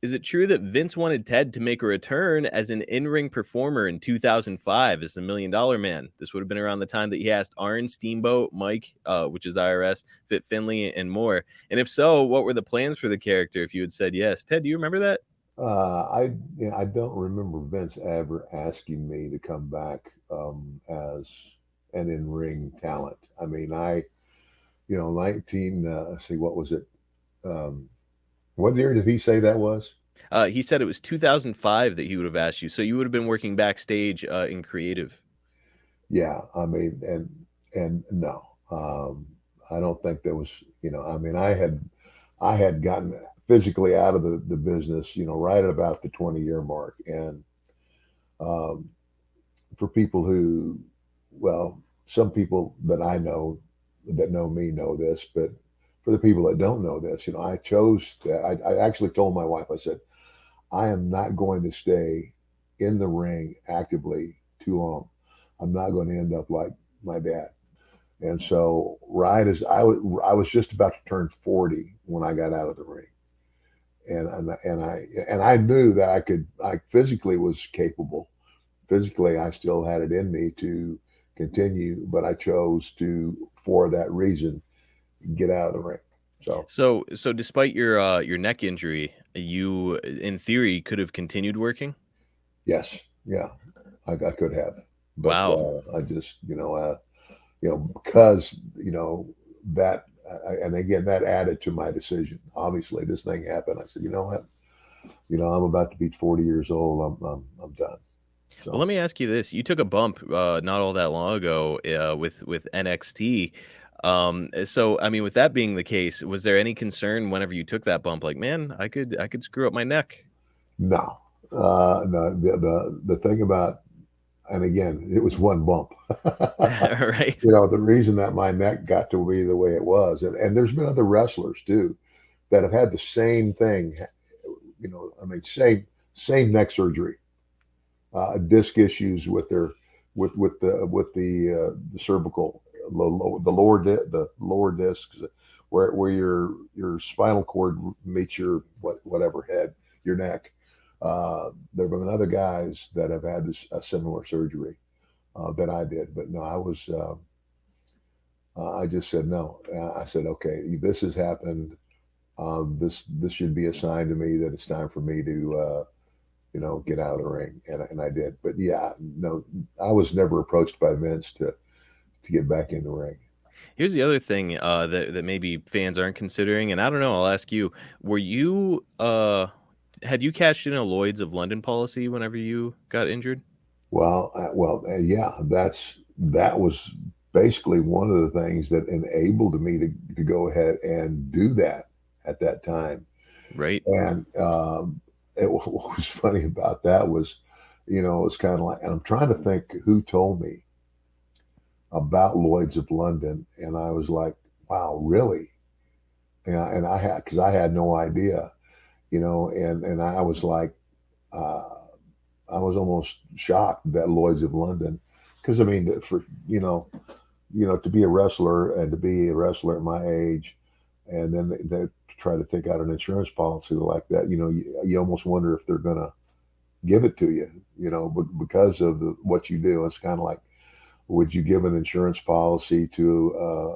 Is it true that Vince wanted Ted to make a return as an in-ring performer in 2005 as the Million Dollar Man? This would have been around the time that he asked Arn, Steamboat, Mike, which is IRS, Fit Finley, and more. And if so, what were the plans for the character if you had said yes? Ted, do you remember that? I don't remember Vince ever asking me to come back as an in-ring talent. I mean, 19, let's see, what was it? Um, what year did he say that was? He said it was 2005 that he would have asked you, so you would have been working backstage in creative. Yeah, I mean, and no, I don't think there was. I mean, I had gotten physically out of the business, right at about the 20-year mark, and um, for people who, well, some people that I know that know me know this, but for the people that don't know this, I chose to. I actually told my wife, I said, I am not going to stay in the ring actively too long. I'm not going to end up like my dad. And so, right as I was just about to turn 40 when I got out of the ring, and I knew that I physically was capable. Physically, I still had it in me to continue, but I chose to, for that reason, get out of the ring. So, So despite your neck injury, you in theory could have continued working. yes, yeah, I could have, but Wow. I just, because that, and again, that added to my decision. Obviously, this thing happened. I said, you know what, I'm about to be 40 years old. I'm done. Well, So, let me ask you this: you took a bump not all that long ago with NXT. So I mean, with that being the case, was there any concern whenever you took that bump? Like, man, I could screw up my neck. no, no. The thing about, and again, it was one bump. Right? The reason that my neck got to be the way it was, and there's been other wrestlers too that have had the same thing. I mean, same neck surgery, disc issues with their with the cervical, the lower discs, where your spinal cord meets your whatever head, your neck. There have been other guys that have had this a similar surgery that I did, but no, I just said no. I said, okay, this has happened. This should be a sign to me that it's time for me to get out of the ring, and I did. But yeah, no, I was never approached by Vince to get back in the ring. Here's the other thing that maybe fans aren't considering, and I don't know. I'll ask you: were you had you cashed in a Lloyd's of London policy whenever you got injured? Yeah, that was basically one of the things that enabled me to go ahead and do that at that time. Right. And what was funny about that was, it's kind of like, and I'm trying to think who told me about Lloyd's of London, and I was like, wow, really? And I had, because I had no idea, and I was like, uh, I was almost shocked that Lloyd's of London, because I mean, for to be a wrestler and to be a wrestler at my age, and then they try to take out an insurance policy like that, you almost wonder if they're gonna give it to you, because of what you do. It's kind of like, would you give an insurance policy to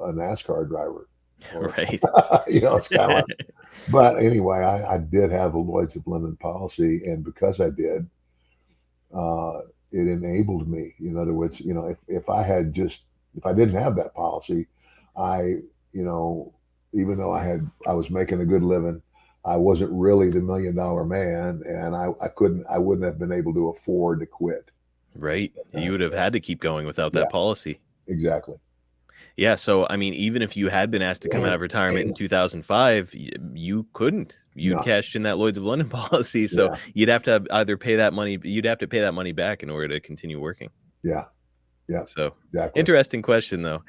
a NASCAR driver? Or, Right. it's kind of like, but anyway, I did have a Lloyd's of London policy, and because I did, uh, it enabled me. In other words, if if I didn't have that policy, I, you know, even though I was making a good living, I wasn't really the $1 million man, and I wouldn't have been able to afford to quit. Right. You would have Yeah, had to keep going without yeah, that policy. exactly. Yeah, so, I mean, even if you had been asked to come out of retirement in 2005, you couldn't. You'd No, cashed in that Lloyd's of London policy, so yeah, you'd have to either pay that money you'd have to pay that money back in order to continue working. yeah, yeah, So, exactly. interesting question, though.